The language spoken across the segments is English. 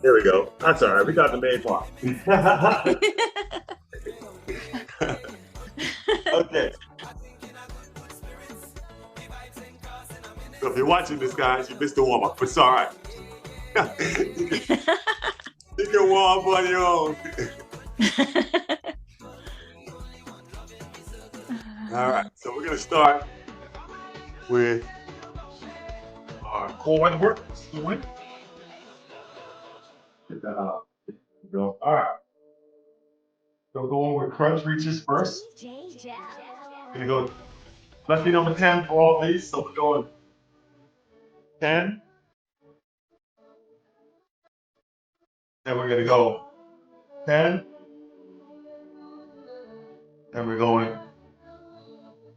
There we go. That's all right. We got the main part. Okay. So if you're watching this, guys, you missed the warm up. It's all right. You can warm up on your own. All right. So we're gonna start with our core work. Get that out. There we go. All right. So going with crunch reaches first. We're gonna go left feet on the 10 for all these. So we're going 10. Then we're gonna go 10. Then we're going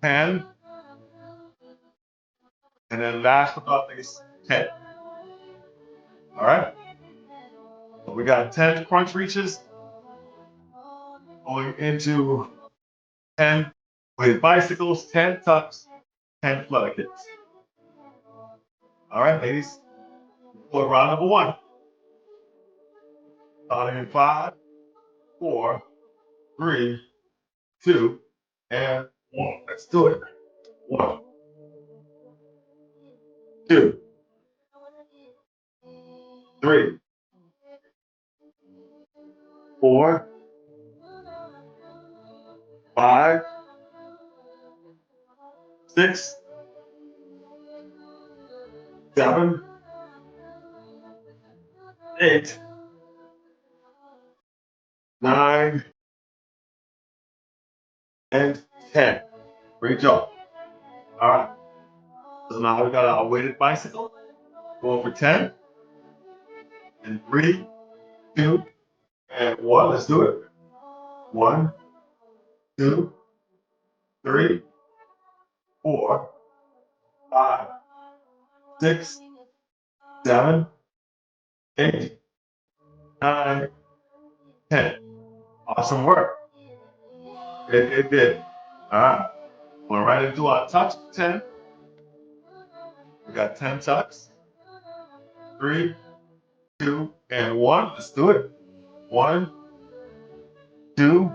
10. And then last but not least, 10. All right. So we got 10 crunch reaches going into 10 with bicycles, 10 tucks, 10 flutter kicks. All right, ladies. For round number 1. Starting in 5, 4, 3, 2, and 1. Let's do it. 1, 2, 3, 4, 5, 6, 7, 8, 9, and 10. Great job. All right. So now we got our weighted bicycle. Going for 10. And 3, 2, and 1. Let's do it. 1, 2, 3, 4, 5, 6, 7, 8, 9, 10. Awesome work. It did. All right. We're right into our tucks. 10. We got 10 tucks. 3, 2, and 1. Let's do it. 1, 2,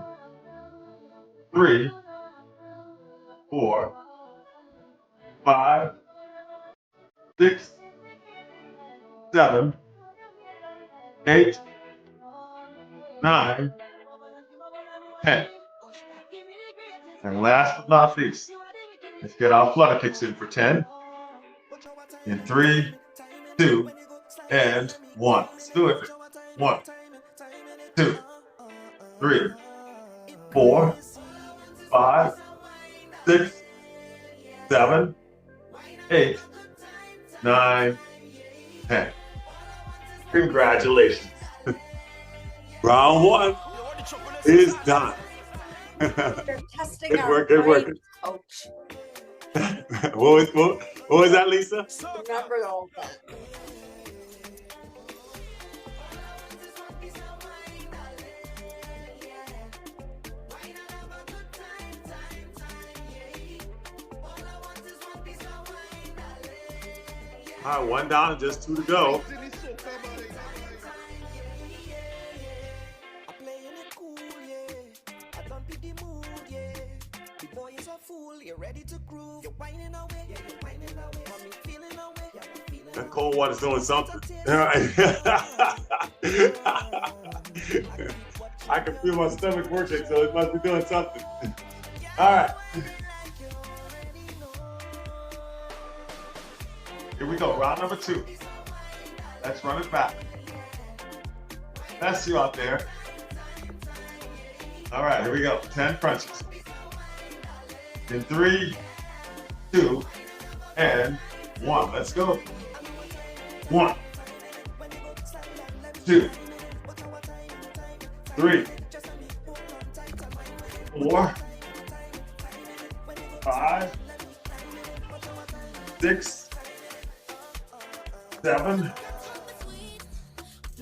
3, 4, 5, 6, 7, 8, 9, 10. And last but not least, let's get our flutter kicks in for 10. In 3, 2, and 1. Let's do it. 1, 2, 3, 4, 5, 6, 7, 8, 9, 10. Congratulations. Round 1 is done. They're testing Good our work, good work. brain, Coach. what was that, Lisa? Remember all that. All right, 1 down and just 2 to go. That cold water's doing something. All right. I can feel my stomach working, so it must be doing something. All right. Here we go, round number 2. Let's run it back. Bless you out there. All right, here we go. 10 crunches. In 3, 2, and 1. Let's go. 1, 2, 3, 4, 5, 6, 7,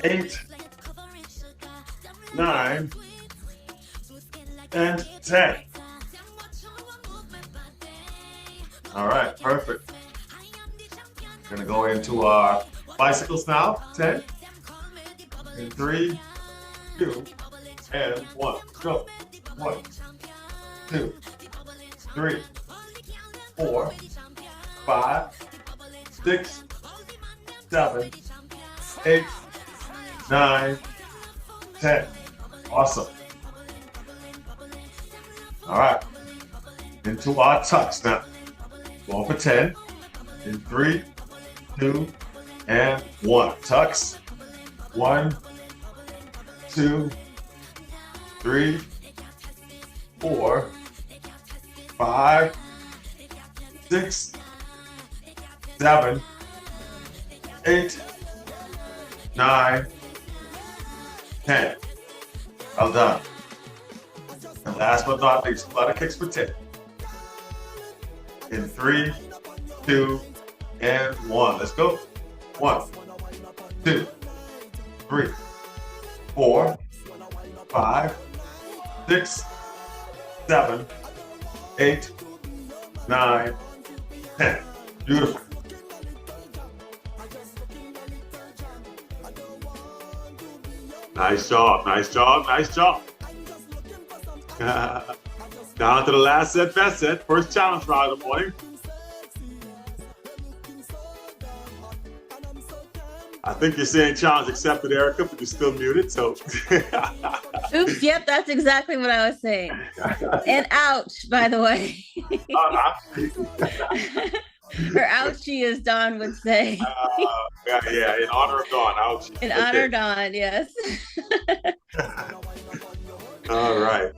8, 9, and 10. All right, perfect. We're gonna go into our bicycles now. 10. In 3, 2, and 1. Go. 1, 2, 3, 4, 5, 6, 7, 8, 9, 10. Awesome. All right. Into our tucks now. Going for 10. In 3, 2, and 1. Tucks. 1, 2, 3, 4, 5, 6, 7, 8, 9, 10. Well done. And last but not least, flutter kicks for 10. In 3, 2, and 1. Let's go. 1, 2, 3, 4, 5, 6, 7, 8, 9, 10. Beautiful. Nice job, nice job, nice job. Down to the last set, best set. First challenge round of the morning. I think you're saying challenge accepted, Erica, but you're still muted, so. Oops, yep, that's exactly what I was saying. And ouch, by the way. Or ouchie, as Dawn would say. Yeah, in honor of Dawn, ouchie. In honor of Dawn, yes. All right.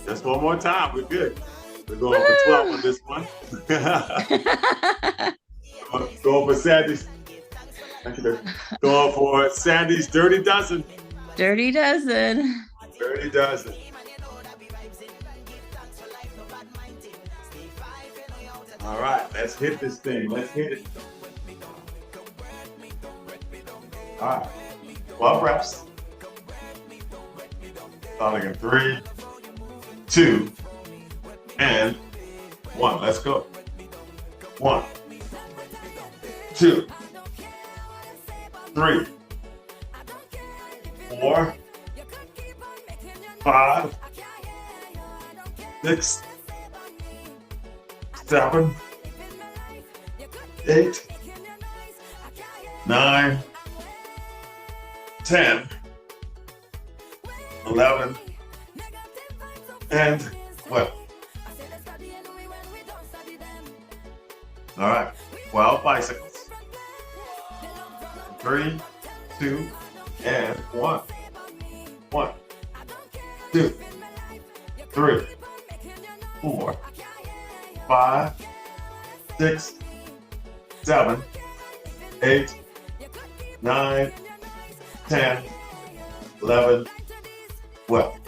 Just one more time, we're good. We're going for 12 on this one. Going for Sandy's. Going for Sandy's Dirty Dozen. Dirty Dozen. Dirty Dozen. All right, let's hit this thing. Let's hit it. All right, 12 reps. Starting in 3, 2, and 1. Let's go. 1, 2, 3, 4, 5, 6, 7, 8, 9, 10, 11, and 12. All right, 12 bicycles. 3, 2, and 1. 1, 2, 3, 4, 5, 6, 7, 8, 9, 10, 11, 12.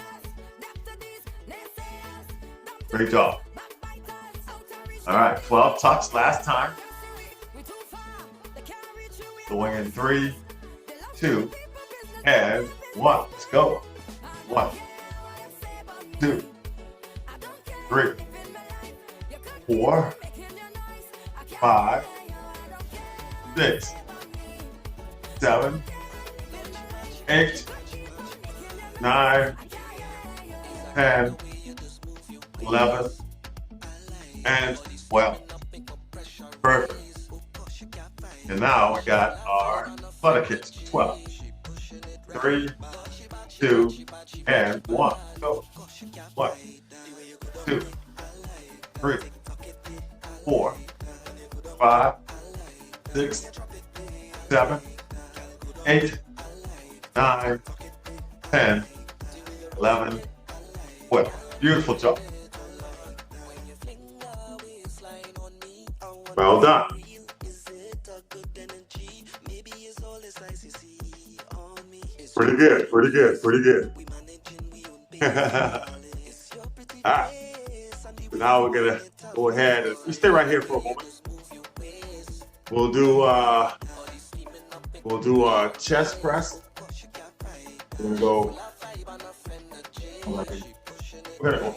Great job. All right, 12 tucks last time. Going in 3, 2, and 1. Let's go. 1, 2, 3, 4, 5, 6, 7, 8, 9, 10, 11, and 12. Perfect. And now we got our flutter kicks. 12. 3, 2, and 1. Go. 1, 2, 3, 4, 5, 6, 7, 8, 9, 10, 11, 12. Beautiful job. Well done. Pretty good, pretty good, pretty good. All right. So now we're gonna go ahead and you stay right here for a moment. We'll do a chest press. We're gonna go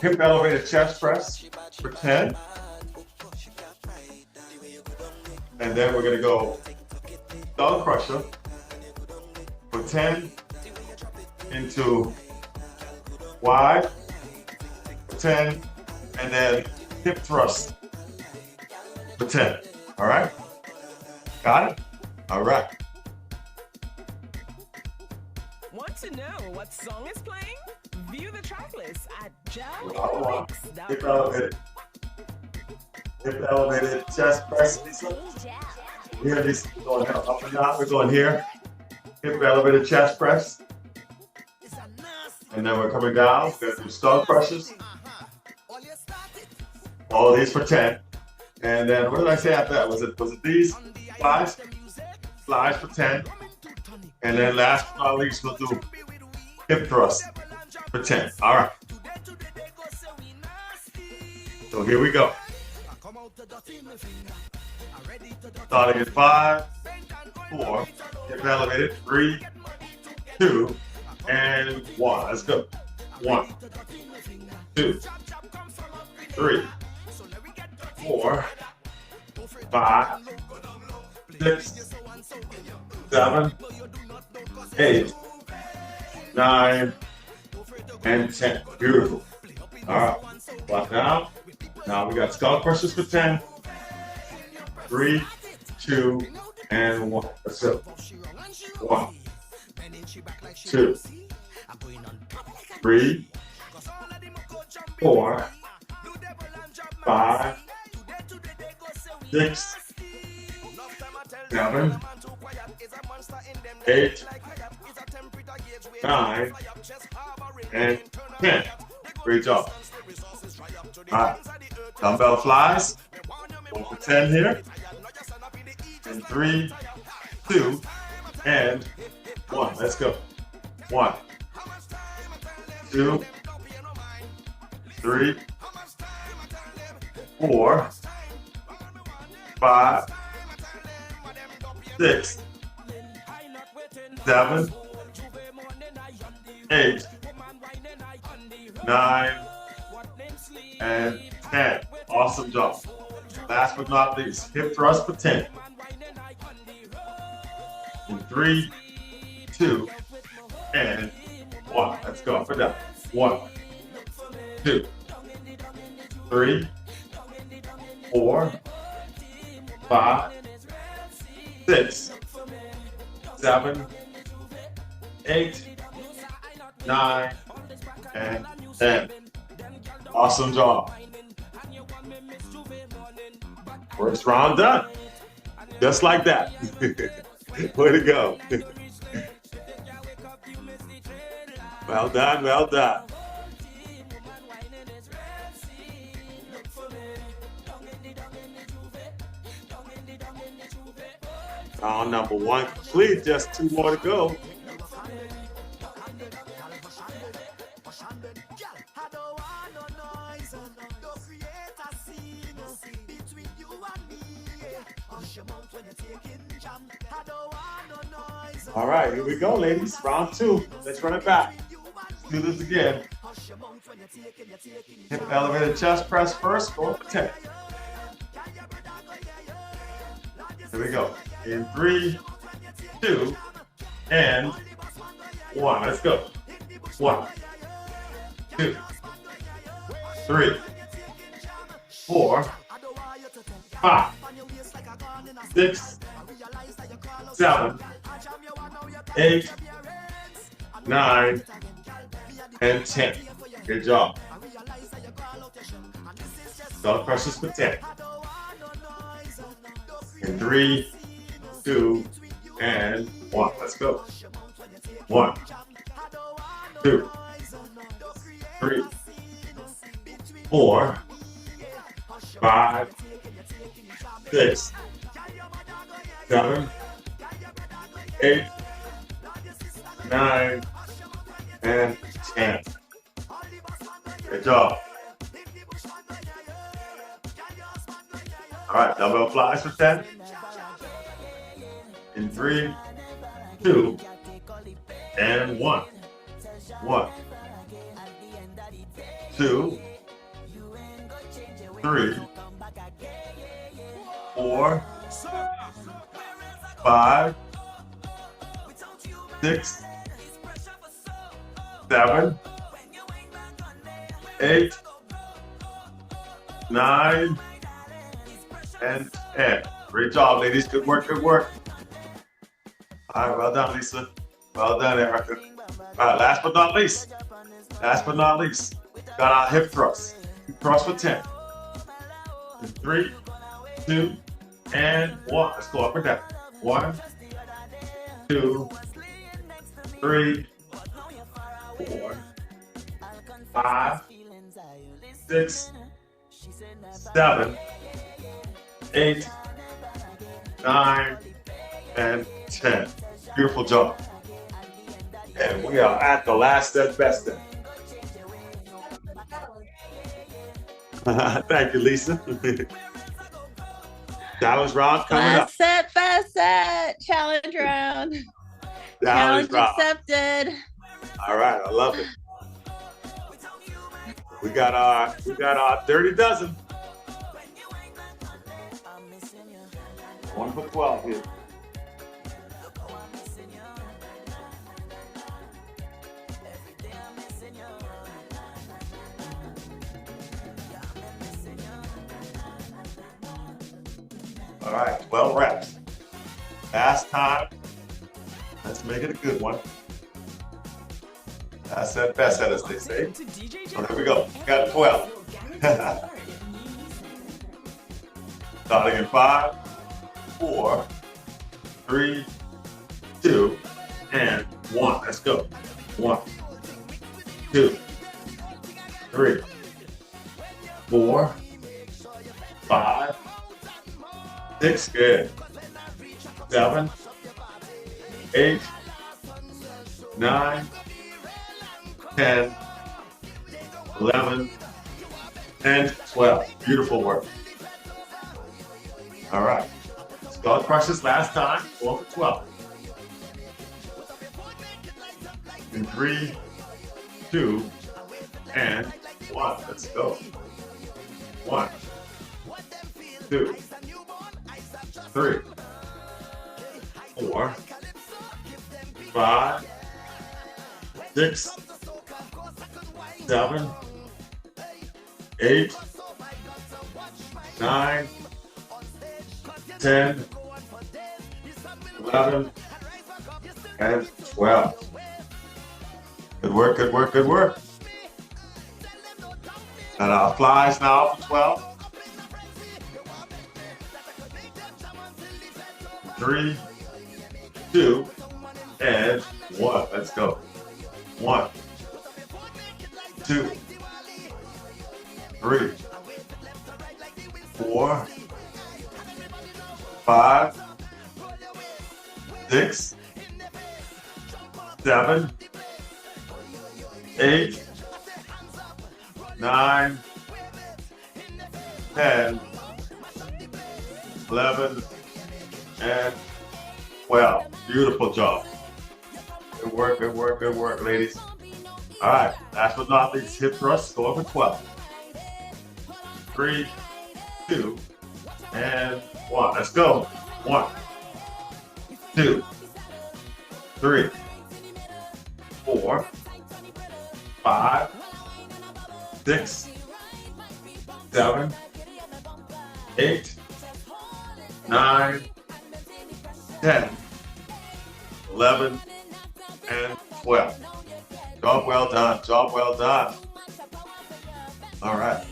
hip elevated chest press for 10. And then we're gonna go skull crusher 10 into wide for 10, and then hip thrust for 10. All right? Got it? All right. Want to know what song is playing? View the track list at Hip elevated. Hip elevated chest press. Here, this going up and down. We're going here. Hip elevated chest press. And then we're coming down. We're gonna do skull crushes. All of these for 10. And then what did I say after that? Was it these? Slides? Slides for 10. And then last but not least, we'll do hip thrust for 10. All right. So here we go. Starting at 5, 4, hip elevated, 3, 2, and 1. Let's go. 1, 2, 3, 4, 5, 6, 7, 8, 9, and 10. Beautiful. All right. Block down. Now we got skull crushers for 10. 3, 2, and 1. Let's go. 1, 2, 3, 4, 5, 6, 7, 8, 9, and 10. Great job. All right. Dumbbell flies. 1 for 10 here. And 3, 2, and 1. Let's go. 1, 2, 3, 4, 5, 6, 7, 8, 9, and 10. Awesome job. Last but not least, hip thrust for 10. In 3, 2, and 1. Let's go up and down. 1, 2, 3, 4, 5, 6, 7, 8, 9, and 10. Awesome job. First round done. Just like that. Way to go. Well done, well done. Round number 1 complete, just 2 more to go. All right, here we go, ladies. Round 2. Let's run it back. Let's do this again. Hip elevated chest press first. Go for 10. Here we go. In 3, 2, and 1. Let's go. 1, 2, 3, 4, 5, 6, 7, 8, 9, and 10. Good job. Skull crushes for 10. In 3, 2, and 1. Let's go. 1, 2, 3, 4, 5, 6, 7, 8, 9, and 10. Good job. All right, dumbbell flies for 10. In 3, 2, and 1. 1, 2, 3, 4, 5, 6, 7, 8, 9, and 10. Great job, ladies. Good work, good work. All right, well done, Lisa. Well done, Erica. All right, last but not least, got our hip thrust. Hip thrust for 10. 3, 2, and 1. Let's go up and down. 1, 2, 3, 4, 5, 6, 7, 8, 9, and 10. Beautiful job. And we are at the last set, best set. Thank you, Lisa. Challenge round coming up. Last set, best set. Challenge round. Challenge round. Accepted. All right, I love it. We got our dirty dozen. 1 for 12 here. All right, 12 reps. Last time. Let's make it a good one. Last set, best set, as they say. So here we go. We got 12. Starting in 5, 4, 3, 2, and 1. Let's go. 1, 2, 3, 4, 5, 6, good. 7, 8, 9, 10, 11, and 12. Beautiful work. All right. Skull crushes last time. 4 for 12. In 3, 2, and 1. Let's go. 1, 2, 3, 4, 5, 6, 7, 8, 9, 10, 11, and 12. Good work, good work, good work. And our flies now for 12. 3, 2, and 1. Let's go. 1, 2, 3, 4, 5, 6, 7, 8, 9, 10, 11, and 12. Beautiful job. Good work, good work, good work, ladies. All right, last but not least, hip thrusts, go up for 12. 3, 2, and 1. Let's go. 1, 2, 3, 4, 5, 6, 7, 8, 9, 10, 11, and 12. Job well done. Job well done. All right.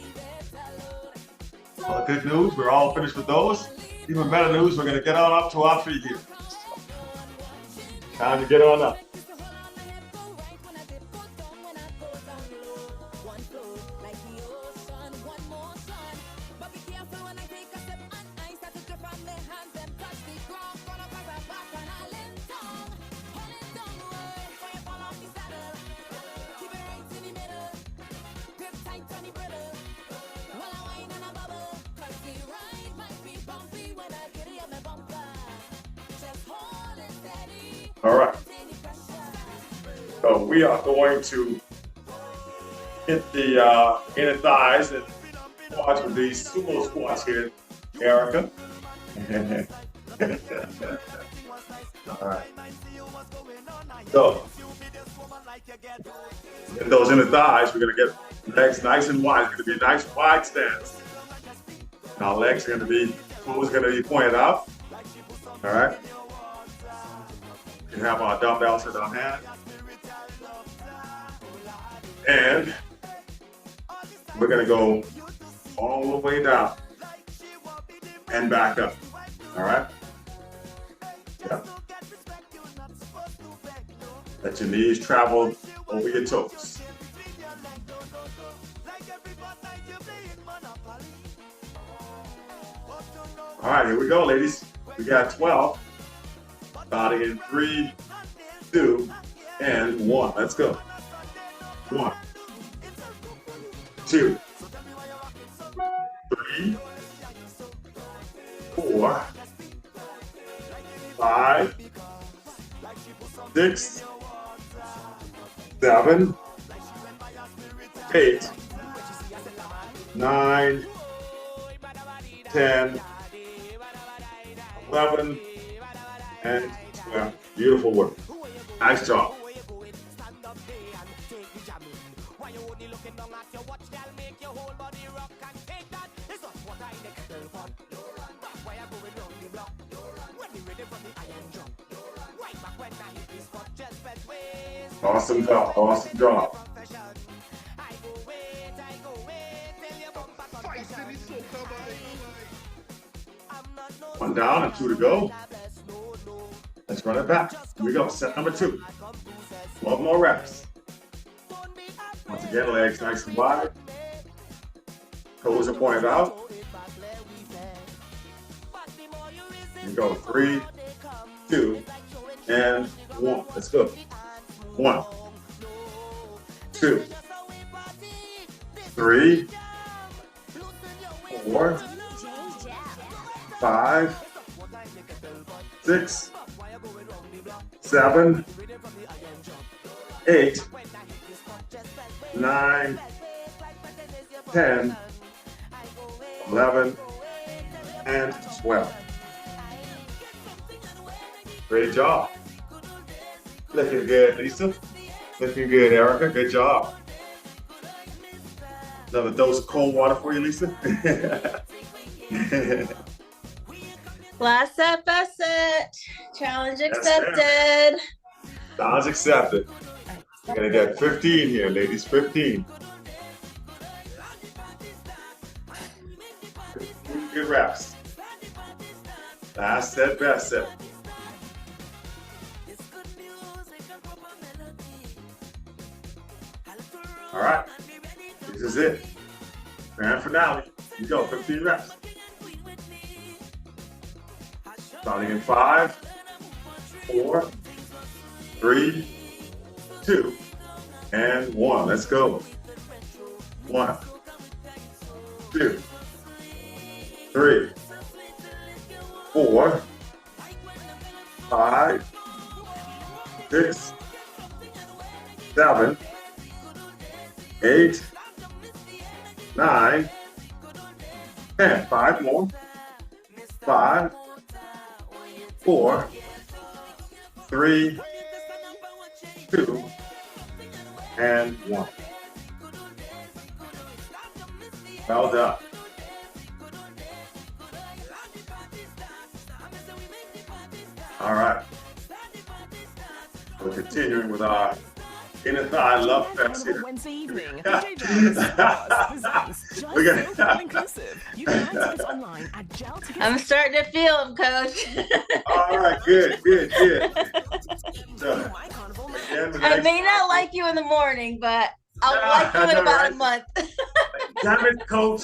Well, good news. We're all finished with those. Even better news, we're going to get on up to our feet here. Time to get on up. All right. So we are going to hit the inner thighs and squats with these sumo squats here, Erica. All right. So, get those in the thighs. We're going to get legs nice and wide. It's going to be a nice wide stance. Our legs are going to be, toes going to be pointed out. All right. We can have our dumbbells in our hand. And we're going to go all the way down and back up. All right. Yeah. Let your knees travel over your toes. All right, here we go, ladies. We got 12. Starting in 3, 2, and 1. Let's go. 1, 2, 3, 4, 5, 6, 7, 8, 9, 10, 11, and 12. Beautiful work. Nice job. Awesome job. Awesome job. One down and 2 to go. Let's run it back. Here we go. Set number 2. 12 more reps. Once again, legs nice and wide. Toes are pointed out. Here we go. 3, 2, and 1. Let's go. 1, 2, 3, 4, 5, 6, 7, 8, 9, 10, 11, and 12. Great job. Looking good, Lisa. Looking good, Erica. Good job. Another dose of cold water for you, Lisa. Last set, best set. Challenge accepted. Challenge accepted. We're gonna get 15 here, ladies. 15. Good reps. Last set, best set. All right. This is it. Grand finale. Here you go. 15 reps. Starting in 5, 4, 3, 2, and 1. Let's go. 1, 2, 3, 4, 5, 6, 7, 8, 9, 10. 5 more. 5, 4, 3, 2, and 1. Well done. All right. We're continuing with our inner thigh love fest here. Wednesday evening, presents We're gonna- inclusive. You can access online at Gel to get I'm starting to feel him, Coach. All right, good. So, again, I may not like you in the morning, but I'll like you in about a month. Damn it, Coach.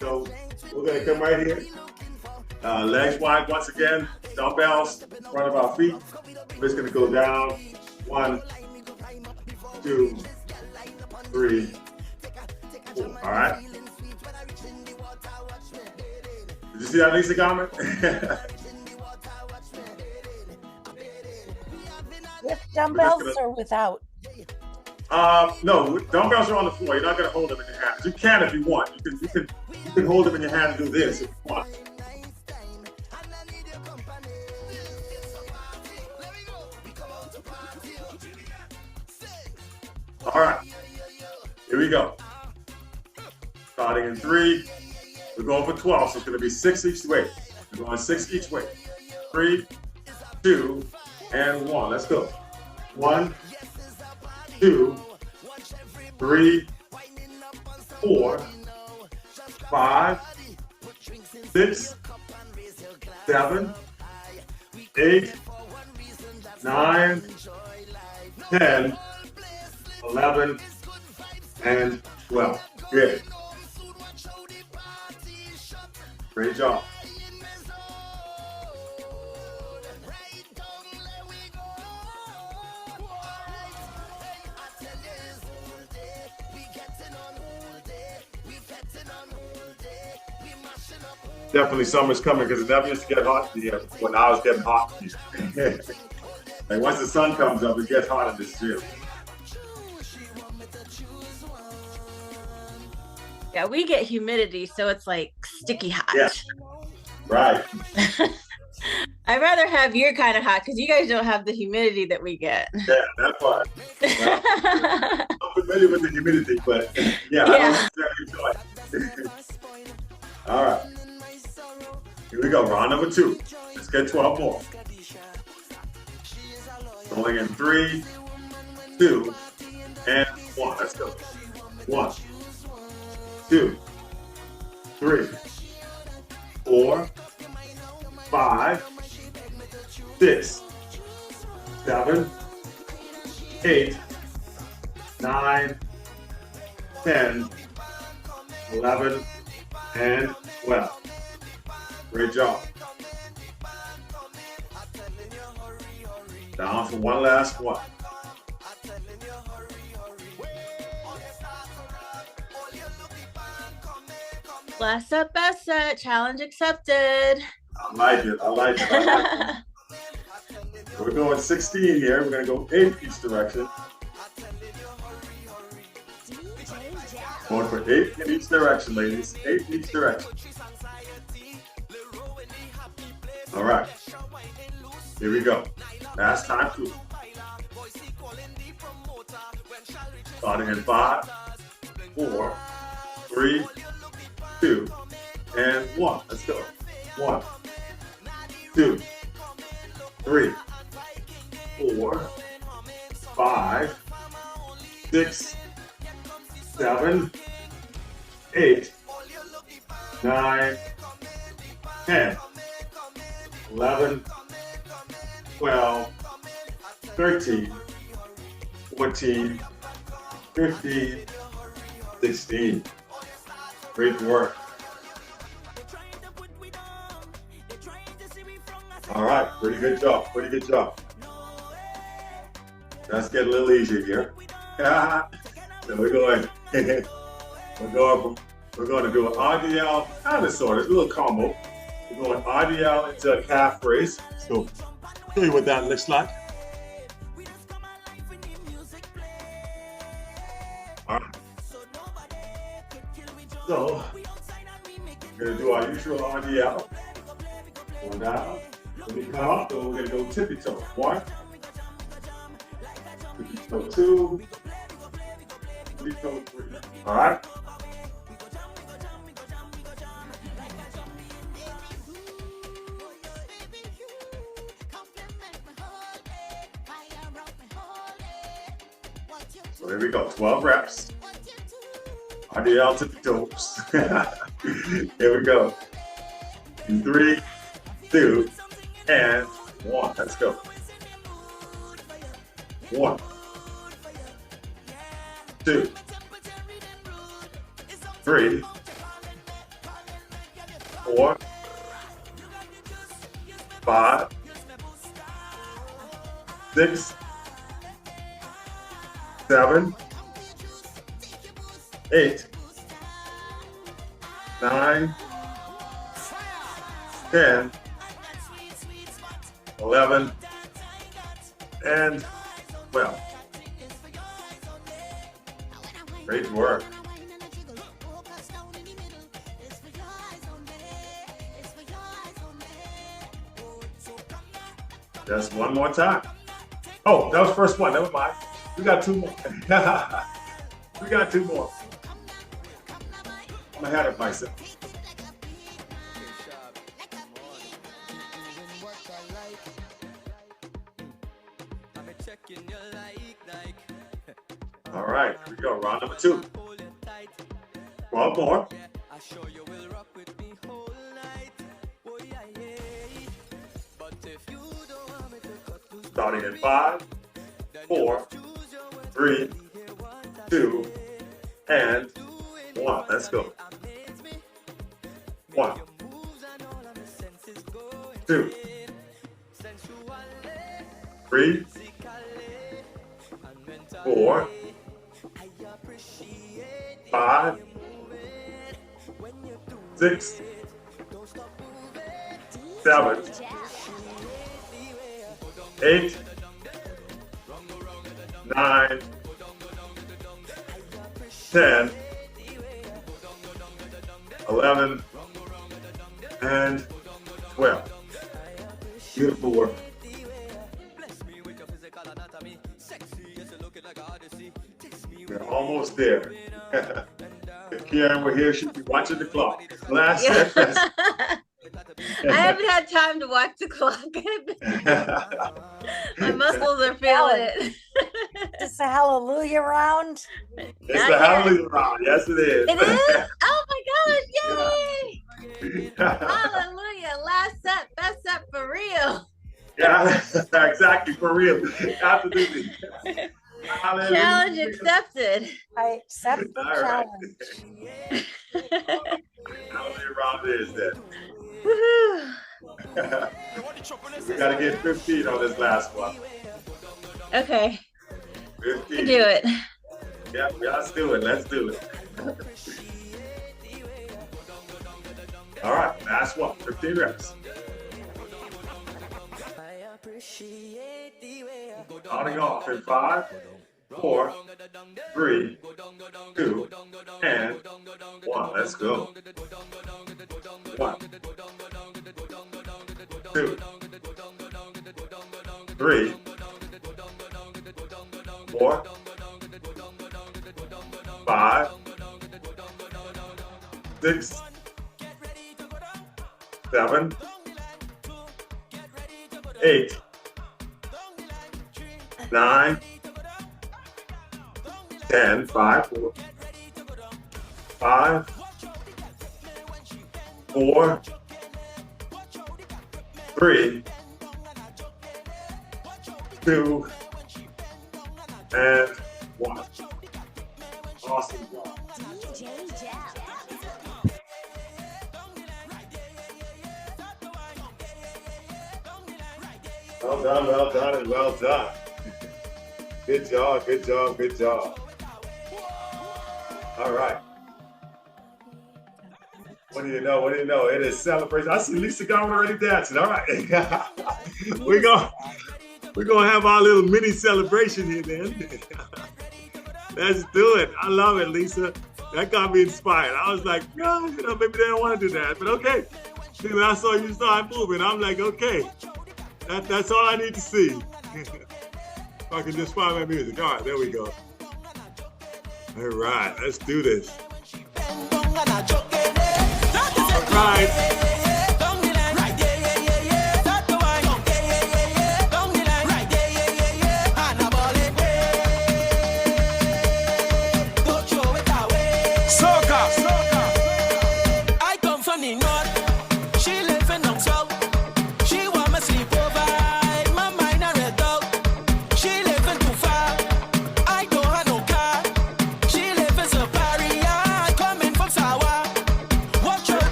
So we're gonna come right here. Legs wide once again. Dumbbells in front of our feet. We're just gonna go down. 1, 2, 3, 4. All right. Did you see that, Lisa Garment? With dumbbells or without? No, dumbbells are on the floor. You're not gonna hold them in your hands. You can if you want. You can can hold them in your hand and do this if you want. All right, here we go. Starting in 3, we're going for 12, so it's going to be 6 each way. We're going 6 each way. 3, 2, and 1. Let's go. 1, 2, 3, 4, 5, 6, 7, 8, 9, 10, 11, and 12. Good. Great job. Definitely summer's coming because it never used to get hot here when I was getting hot. Like once the sun comes up, it gets hot in this gym. Yeah, we get humidity, so it's like sticky hot. Yeah. Right. I'd rather have your kind of hot because you guys don't have the humidity that we get. Yeah, that's why. Well, I'm familiar with the humidity, but yeah. I don't enjoy it. All right. Here we go. Round number 2. Let's get 12 more. Rolling in 3, 2, and 1. Let's go. 1, 2, 3, 4, 5, 6, 7, 8, 9, 10, 11, and 12. Great job. Down for one last one. Last set, best set. Challenge accepted. I like it. I like it. I like it. We're going 16 here. We're going to go 8 each direction. Going for 8 in each direction, ladies. 8 in each direction. All right. Here we go. Last time through. Starting in 5, 4, 3, 2, and 1. Let's go. 1, 2, 3, 4, 5, 6, 7, 8, 9, 10, 11, 12, 13, 14, 15, 16. Great work. All right, pretty good job, pretty good job. Let's get a little easier here. So we're going to do an RDL, kind of sort of, a little combo. We're going RDL into a calf raise. So show you what that looks like. All right. So we're going to do our usual RDL. Going down. When we come up, then we're going to go tippy toe. 1, tippy toe 2, tippy toe 3. All right. So here we go, 12 reps. RDL tippy toes. Here we go. 3, 2, and 1. Let's go. 1, 2, 3, 4, 5, 6, 7, 8, 9, 10, 11, and 12. Great work. Just one more time. Oh, that was first one. Never mind. We got 2 more. We got 2 more. I'm ahead of myself. All right, here we go. Round number 2. 12 more. Starting in 5, 4, 3, 2, and 1. Let's go. 1, 2, 3, 4, 5, 6, 7, 8, 9, 10, 11, and 12. Beautiful work. We're almost there. If Karen were here, she'd be watching the clock. Last set. I haven't had time to watch the clock. My muscles are feeling it. It's a hallelujah round. It's the hallelujah round. Yes, it is. It is? Oh my gosh, yay! Hallelujah. Last set, best set for real. Yeah, exactly, for real. Absolutely. Hallelujah. Challenge accepted. I accept the All right. challenge. Hallelujah round it is then. Woohoo. We got to get 15 on this last one. Okay, 15. can do it. Yeah, let's do it. Let's do it. All right, last one. 15 reps. Starting off in 5, 4, 3, 2, and 1. Let's go. 1, 2, 3, 4, 5, 6, 7, 8, 9, 10, 5, 4, 3, 2, and 1. Awesome job. Well done, well done, and well done. Good job, good job, good job. All right. What do you know? What do you know? It is celebration. I see Lisa Garvin already dancing. All right. We're gonna have our little mini celebration here then. Let's do it. I love it, Lisa. That got me inspired. I was like, no, maybe they don't want to do that, but okay. When I saw you start moving, I'm like, okay, that's all I need to see. If I can just find my music. All right, there we go. All right, let's do this. All right.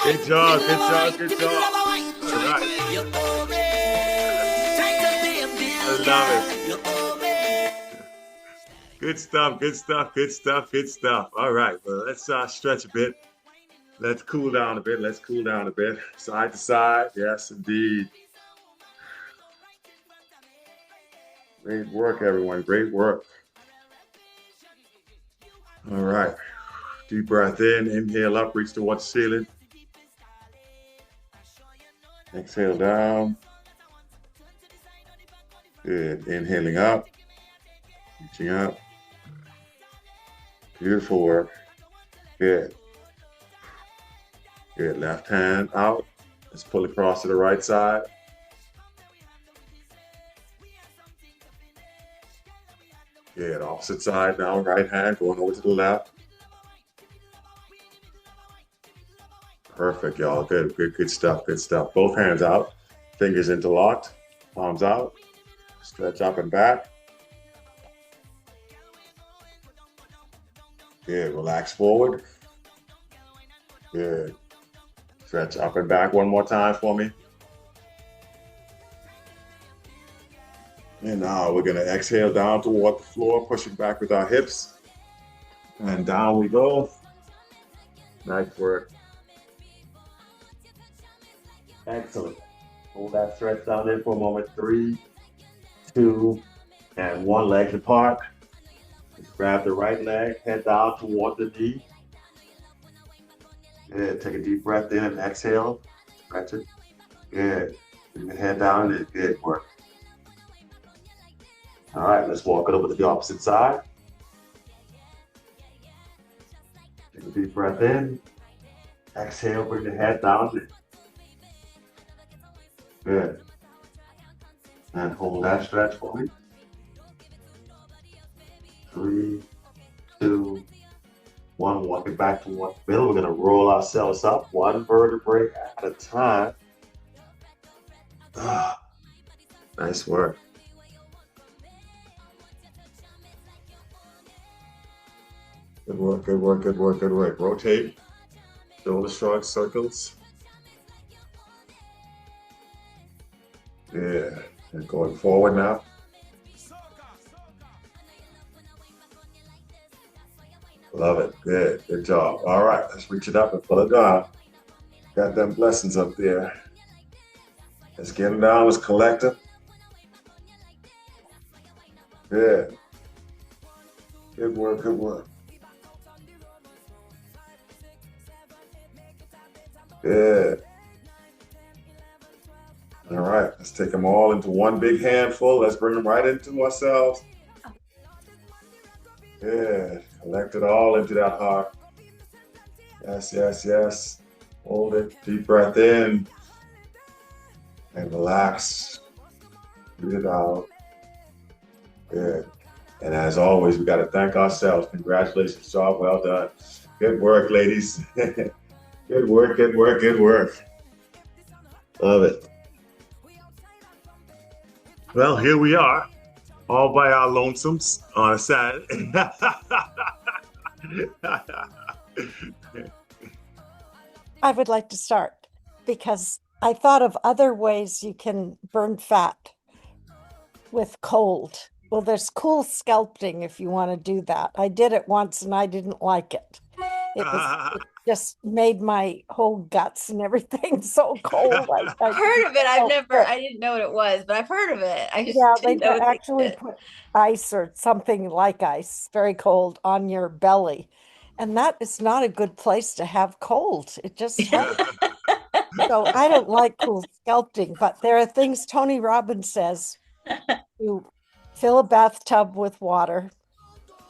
Good job, good job, good job. All right. I love it. Good stuff, good stuff, good stuff, good stuff. All right, well, let's stretch a bit. Let's cool down a bit. Let's cool down a bit. Side to side. Yes, indeed. Great work, everyone. Great work. All right. Deep breath in. Inhale up. Reach towards the ceiling. Exhale down. Good. Inhaling up. Reaching up. Beautiful work. Good. Good. Left hand out. Let's pull across to the right side. Good. Opposite side now. Right hand going over to the left. Perfect, y'all. Good, good, good stuff. Good stuff. Both hands out. Fingers interlocked. Palms out. Stretch up and back. Good. Relax forward. Good. Stretch up and back one more time for me. And now we're going to exhale down toward the floor, pushing back with our hips. And down we go. Nice work. Excellent. Hold that stretch down there for a moment. 3, 2, and 1. Legs apart. Just grab the right leg, head down toward the knee. Good. Take a deep breath in and exhale. Stretch it. Good. Bring the head down and good work. All right, let's walk it over to the opposite side. Take a deep breath in. Exhale, bring the head down. Good. And hold that stretch for me. 3, 2, 1. Walk it back toward the middle. We're going to roll ourselves up one vertebrae at a time. Nice work. Good work, good work, good work, good work. Rotate. Shoulder shrugs, circles. Yeah. And going forward now. Love it. Good. Good job. All right. Let's reach it up and pull it down. Got them blessings up there. Let's get them down. Let's collect them. Good. Good work. Good work. Good. All right, let's take them all into one big handful. Let's bring them right into ourselves. Good. Collect it all into that heart. Yes, yes, yes. Hold it. Deep breath in. And relax. Breathe it out. Good. And as always, we got to thank ourselves. Congratulations, job well done. Good work, ladies. Good work, good work, good work. Love it. Well, here we are, all by our lonesomes on a Saturday. I would like to start because I thought of other ways you can burn fat with cold. Well, there's cool sculpting if you want to do that. I did it once and I didn't like it. It just made my whole guts and everything so cold. I've heard of it. I didn't know what it was, but I've heard of it. I just they didn't know what actually put ice or something like ice, very cold, on your belly. And that is not a good place to have cold. It just hurts. So I don't like cool sculpting, but there are things Tony Robbins says. You fill a bathtub with water,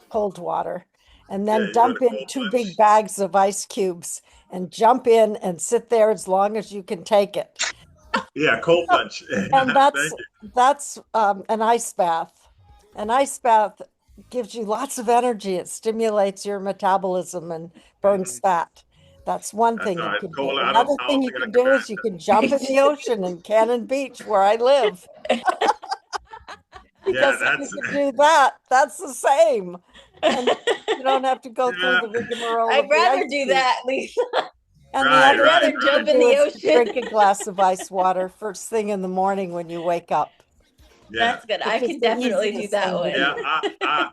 cold water, and then dump in 2 big bags of ice cubes and jump in and sit there as long as you can take it. Yeah, cold plunge. And that's an ice bath. An ice bath gives you lots of energy. It stimulates your metabolism and burns fat. That's one thing you can do. Another thing you can do is you can jump in the ocean in Cannon Beach, where I live. Because if you can do that, that's the same. And you don't have to go through the rigmarole. I'd rather do that, Lisa. And Right, the other right, thing right. Jump to in do the is to ocean. drink a glass of ice water first thing in the morning when you wake up. Yeah. That's good. I Which is can the definitely do easiest that thing to one. Yeah,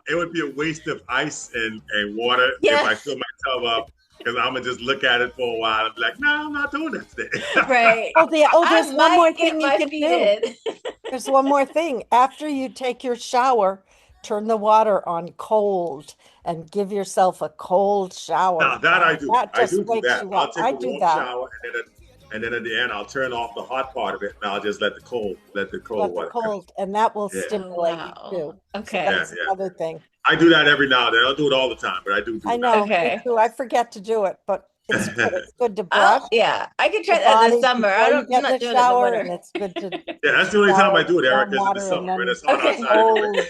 do. it would be a waste of ice and water if Yeah. I fill myself up because I'm gonna just look at it for a while and be like, no, I'm not doing that today. Right. There's I one more might get thing you my can feet do. in. There's one more thing. After you take your shower, turn the water on cold and give yourself a cold shower. Now that I do. That I just do wakes that. you I'll up. take I a do warm that. shower and then at the end I'll turn off the hot part of it and I'll just let the cold Let the water come. cold, and that will Yeah. stimulate Oh, you wow. too. So Okay. that's Yeah. another thing. I do that every now and then. I don't do it all the time, but I do I it. know, Okay. me too. I forget to do it, but it's good. It's good to Oh, brush yeah. I can your try that in the body summer. before you I'm get in not the doing it in the shower, and winter. it's good to Yeah, that's the only time I shower do it, with Eric, warm is in the water summer and when then it's hot Okay. outside anyway.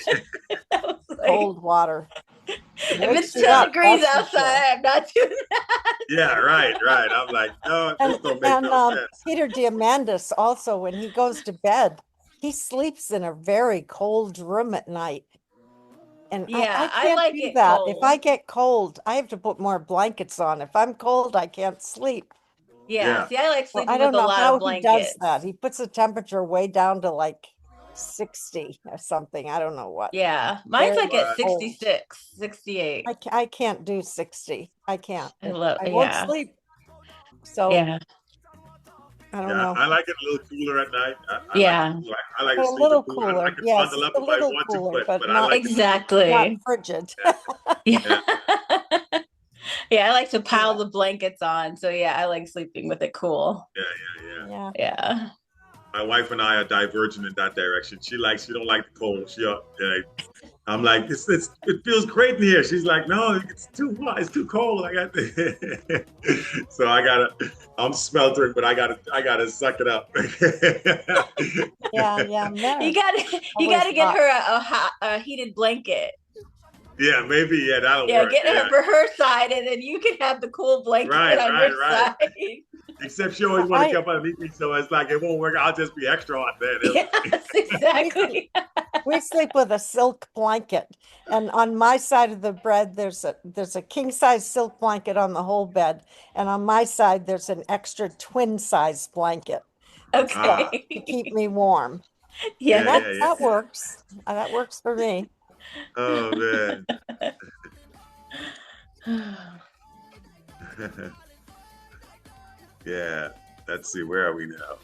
cold, Like, cold water. if Wakes it's you 10 up, degrees that's for outside, sure. I'm not doing that. Yeah, right. I'm like, no, And this don't make no sense. Peter Diamandis also, when he goes to bed, he sleeps in a very cold room at night. And I Yeah, I can't like do it that. If I cold. get cold, I have to put more blankets on. If I'm cold, I can't sleep. Yeah. Yeah. See, I like Well, I sleeping with don't a know lot of how he does blankets. that. He puts the temperature way down to like 60 or something. I don't know what. Yeah. Mine's like at Right. 66, 68. I can't do 60. I can't. I love, I won't yeah. sleep. So Yeah. I don't Yeah, know. I like it a little cooler at night. I like Yeah. it cool. I like But to a sleep little it cool. I cooler. can Yes, bundle up a if I little want to, cooler, but but I like to keep it not Exactly. frigid. Yeah. Yeah. Yeah, I like to pile Yeah. the blankets on. So yeah, I like sleeping with it cool. Yeah. Yeah. Yeah. My wife and I are divergent in that direction. She don't like the cold. I'm like, it feels great in here. She's like, no, it's too hot. It's too cold. So I'm smeltering, but I gotta suck it up. Yeah. Men You are gotta always get hot. her a heated blanket. Yeah, maybe. Yeah, that'll Yeah, work. get Yeah. her for her side, and then you can have the cool blanket on your Right. side. Except she always want to keep underneath me, so it's like it won't work. I'll just be extra hot then. Yes, exactly. We sleep with a silk blanket, and on my side of the bed there's a king size silk blanket on the whole bed, and on my side there's an extra twin size blanket Okay. to keep me warm. Yeah. That works. That works for me. Oh man. Yeah. Let's see. Where are we now?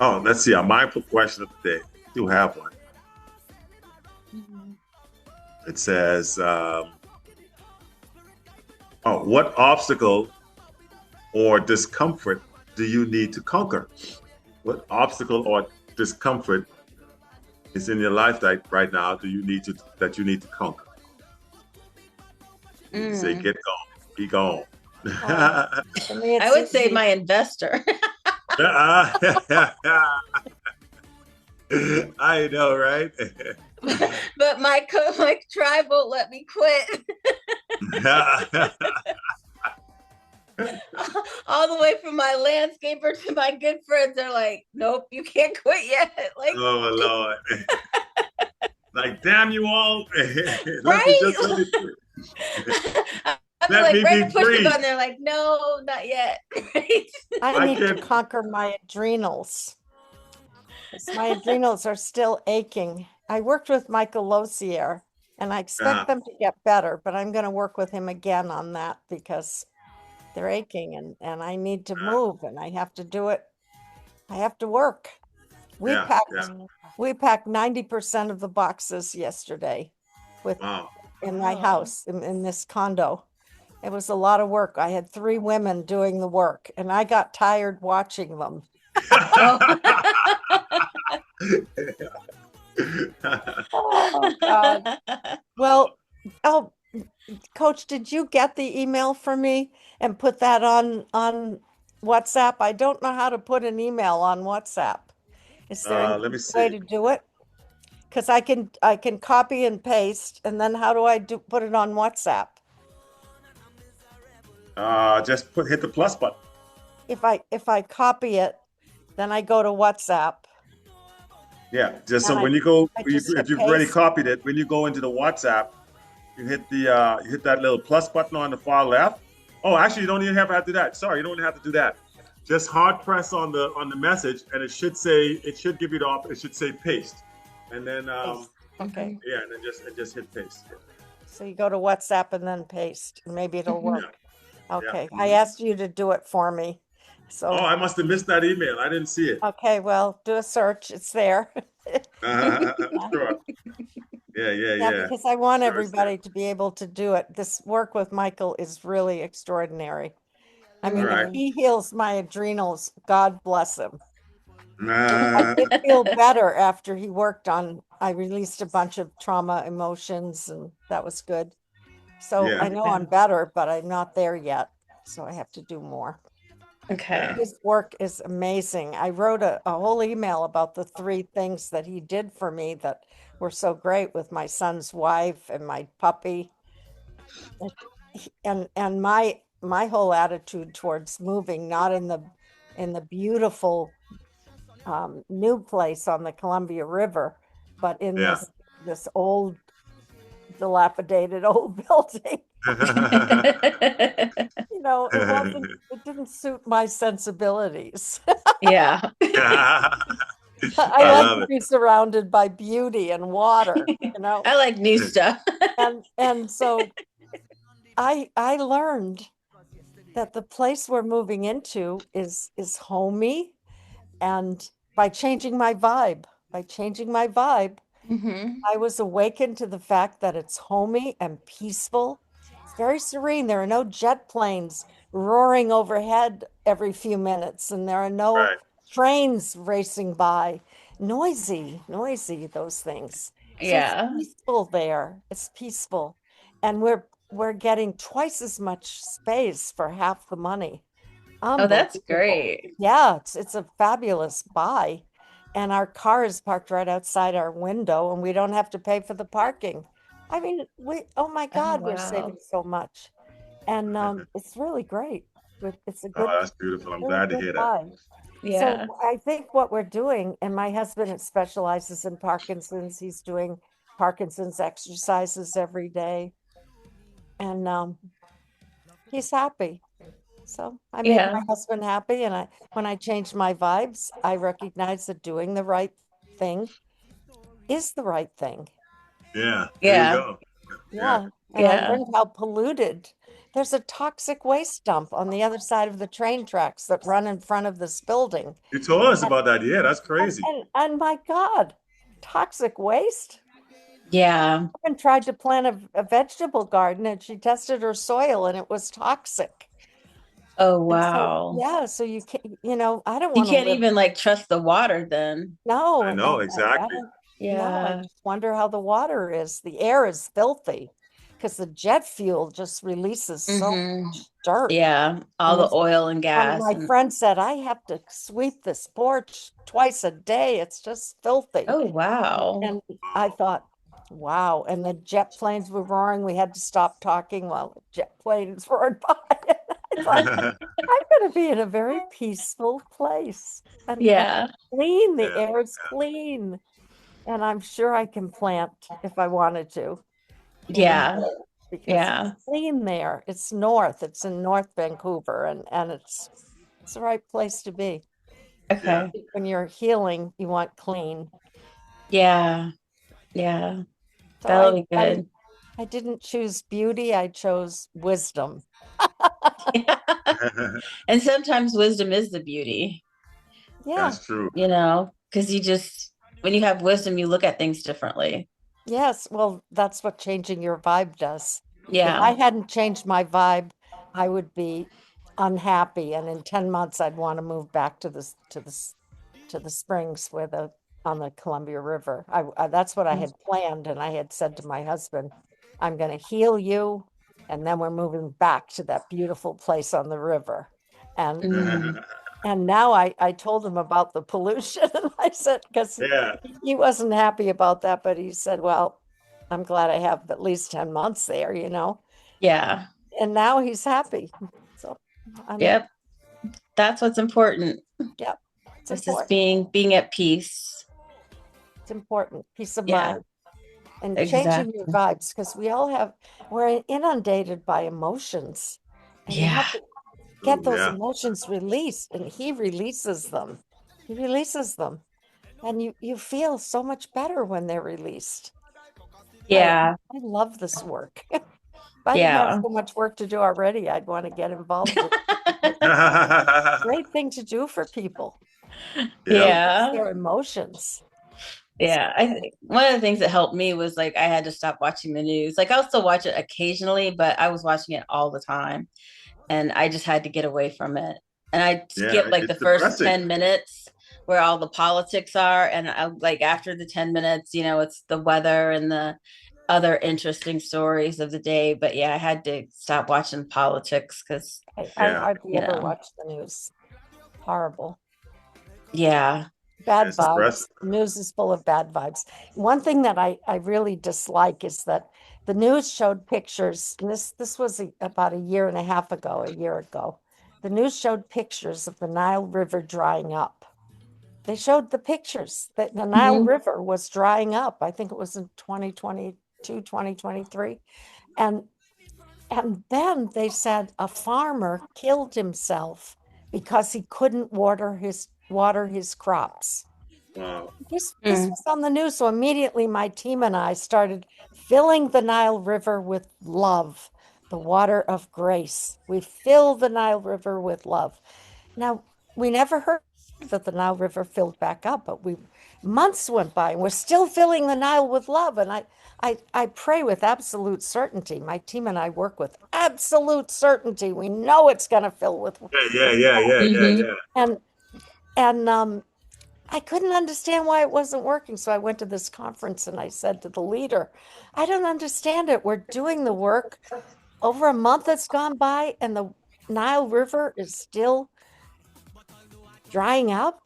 Oh, let's see. Our mindful question of the day. I do have one. It says, what obstacle or discomfort do you need to conquer? What obstacle or discomfort is in your life right now that you need to conquer? You say, get going, be gone. For me, it's I would say easy. my investor. I know, right? But my tribe won't let me quit. All the way from my landscaper to my good friends, they're like, nope, you can't quit yet. Like, oh Lord. Like, damn you all. Right? I'm Let like me ready be to push free. the button. They're like, no, not yet. I need to conquer my adrenals. 'Cause my adrenals are still aching. I worked with Michael Losier, and I expect them to get better, but I'm going to work with him again on that because they're aching, and I need to move, and I have to do it. I have to work. We packed 90% of the boxes yesterday in my house, in this condo. It was a lot of work. I had 3 women doing the work, and I got tired watching them. Oh, God. Well, Coach, did you get the email from me and put that on WhatsApp? I don't know how to put an email on WhatsApp. Is there a way to do it? Because I can copy and paste, and then how do I put it on WhatsApp? Just hit the plus button. If I copy it, then I go to WhatsApp. Yeah, just so when you go, if you've already paste. copied it, when you go into the WhatsApp, you hit that little plus button on the far left, Oh, actually, you don't even have to do that. Sorry, you don't even have to do that. Just hard press on the message, and it should give you the option. It should say paste, and then Paste. Okay. yeah, and then just hit paste. So you go to WhatsApp and then paste. Maybe it'll work. Okay. Yeah. I asked you to do it for me. So Oh, I must have missed that email. I didn't see it. okay, well, do a search. It's there. Sure. Yeah. Because I want Sure, it's there. everybody to be able to do it. This work with Michael is really extraordinary. I mean, Right. if he heals my adrenals, God bless him. Uh, I did feel better after he worked on, I released a bunch of trauma emotions, and that was good. So Yeah. I know I'm better, but I'm not there yet. So I have to do more. Okay. His work is amazing. I wrote a whole email about the 3 things that he did for me that were so great with my son's wife and my puppy. And my whole attitude towards moving, not in the beautiful new place on the Columbia River, but in Yeah. this old dilapidated old building. You know, it didn't suit my sensibilities. Yeah. I love like to it. be surrounded by beauty and water, you know. I like new stuff. And so I learned that the place we're moving into is homey, and by changing my vibe, Mm-hmm. I was awakened to the fact that it's homey and peaceful. It's very serene. There are no jet planes roaring overhead every few minutes, and there are no Right. trains racing by. Noisy, those things. So it's Yeah. peaceful there. It's peaceful. And we're getting twice as much space for half the money. Oh, that's Unbelievable. great. Yeah, it's a fabulous buy. And our car is parked right outside our window, and we don't have to pay for the parking. I mean, oh my Oh, God, we're wow. saving so much. And it's really great. It's a Oh, good, that's beautiful. I'm really glad to good hear that. buy. Yeah. So I think what we're doing, and my husband specializes in Parkinson's, he's doing Parkinson's exercises every day, and he's happy. So I make Yeah. my husband happy, and when I change my vibes, I recognize that doing the right thing is the right thing. Yeah. There you Yeah. go. Yeah. And I Yeah. learned how polluted. There's a toxic waste dump on the other side of the train tracks that run in front of this building. You told us And, about that. Yeah, that's crazy. and my God, toxic waste. Yeah. I tried to plant a vegetable garden, and she tested her soil, and it was toxic. Oh, And so, wow. yeah, so you can't, I don't You want to can't live. even like trust the water then. No, I and know I exactly. don't. No, I Yeah. just wonder how the water is. The air is filthy because the jet fuel just releases so Mm-hmm. much dirt. Yeah. All And the as oil and gas. my And friend said, I have to sweep this porch twice a day. It's just filthy. oh, wow. And I thought, wow. And the jet planes were roaring. We had to stop talking while the jet planes roared by. I thought, I'm going to be in a very peaceful place. And Yeah. clean. The Yeah. air is clean. And I'm sure I can plant if I wanted to. Yeah. Because Yeah. it's clean there. It's north. It's in North Vancouver, and it's the right place to be. Okay. When you're healing, you want clean. Yeah. Yeah. So That'll be good. I didn't choose beauty. I chose wisdom. And sometimes wisdom is the beauty, Yeah. That's true. because when you have wisdom, you look at things differently. Yes. Well, that's what changing your vibe does. If Yeah. I hadn't changed my vibe, I would be unhappy, and in 10 months I'd want to move back to the springs on the Columbia River. That's what I had planned, and I had said to my husband, I'm going to heal you, and then we're moving back to that beautiful place on the river. And Mhm. and now I told him about the pollution, and I said, because Yeah. he wasn't happy about that, but he said, well, I'm glad I have at least 10 months there, Yeah. and now he's happy. So Yep. That's what's important. Yep. It's This is important. being at peace. It's important. Peace of Yeah. mind. And changing your Exactly. vibes, because we're inundated by emotions, And you have to get those Yeah. emotions released, and he releases them. He releases them. And you feel so much better when they're released. Yeah. I love this work. If I didn't have Yeah. so much work to do already, I'd want to get involved with it. Great thing to do for people. Yeah. Their emotions. Yeah. I think one of the things that helped me was like I had to stop watching the news. Like I'll still watch it occasionally, but I was watching it all the time. And I just had to get away from it. And I skipped like the it's first depressing. 10 minutes where all the politics are. And I like after the 10 minutes, you know, it's the weather and the other interesting stories of the day. But yeah, I had to stop watching politics because I hardly you ever know. watch the news. Horrible. Yeah. Bad It's vibes. depressing. News is full of bad vibes. One thing that I really dislike is that the news showed pictures, and this was about a year and a half ago, a year ago. The news showed pictures of the Nile River drying up. They showed the pictures that the Nile River was drying up. I think it was in 2022, 2023. And then they said a farmer killed himself because he couldn't water his crops. Wow. This was on the news. So immediately my team and I started filling the Nile River with love, the water of grace. We fill the Nile River with love. Now, we never heard that the Nile River filled back up, but months went by and we're still filling the Nile with love. And I pray with absolute certainty. My team and I work with absolute certainty. We know it's going to fill with Yeah. and I couldn't understand why it wasn't working. So I went to this conference and I said to the leader, I don't understand it. We're doing the work. Over a month has gone by and the Nile River is still drying up.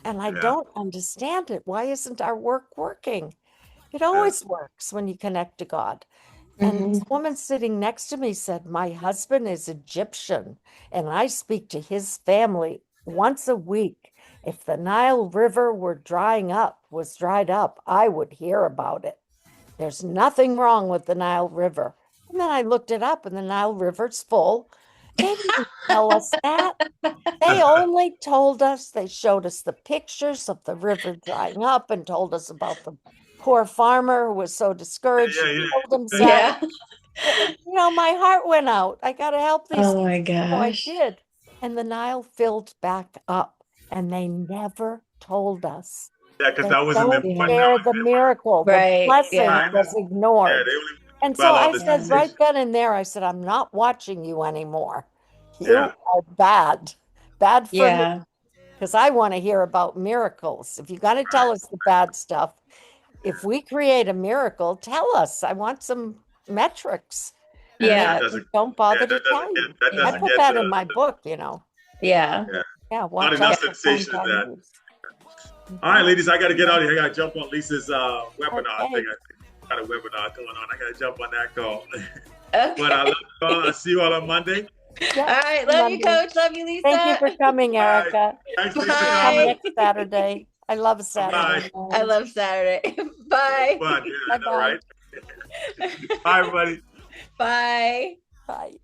And I don't understand it. Why isn't our work working? It always works when you connect to God. And this woman sitting next to me said, my husband is Egyptian and I speak to his family once a week. If the Nile River was dried up, I would hear about it. There's nothing wrong with the Nile River. And then I looked it up and the Nile River's full. They didn't tell us that. They only told us, they showed us the pictures of the river drying up and told us about the poor farmer who was so discouraged. He killed himself. Yeah. You know, my heart went out. I got to help these Oh my people. So I gosh. did. And the Nile filled back up and they never told us. Yeah, because They that was in don't the share the miracle. Right, The blessing yeah. was ignored. And so I said right then and there, I said, I'm not watching you anymore. You are bad for me, because I want to hear about miracles. If you're going to tell us the bad stuff, if we create a miracle, tell us. I want some metrics. Yeah. Don't bother to tell you. I put that in my book, you know. Yeah. Yeah. Not enough sensation of that. All right, ladies, I got to get out of here. I got to jump on Lisa's webinar. I think I got a webinar going on. I got to jump on that call. But I love you all. I'll see you all on Monday. All right. Love you, Coach. Love you, Lisa. Thank you for coming, Erica. Thanks, Lisa. Come next Saturday. I love Saturday. I love Saturday. Bye. Fun. Yeah, Bye-bye. Right? Bye, everybody. Bye. Bye.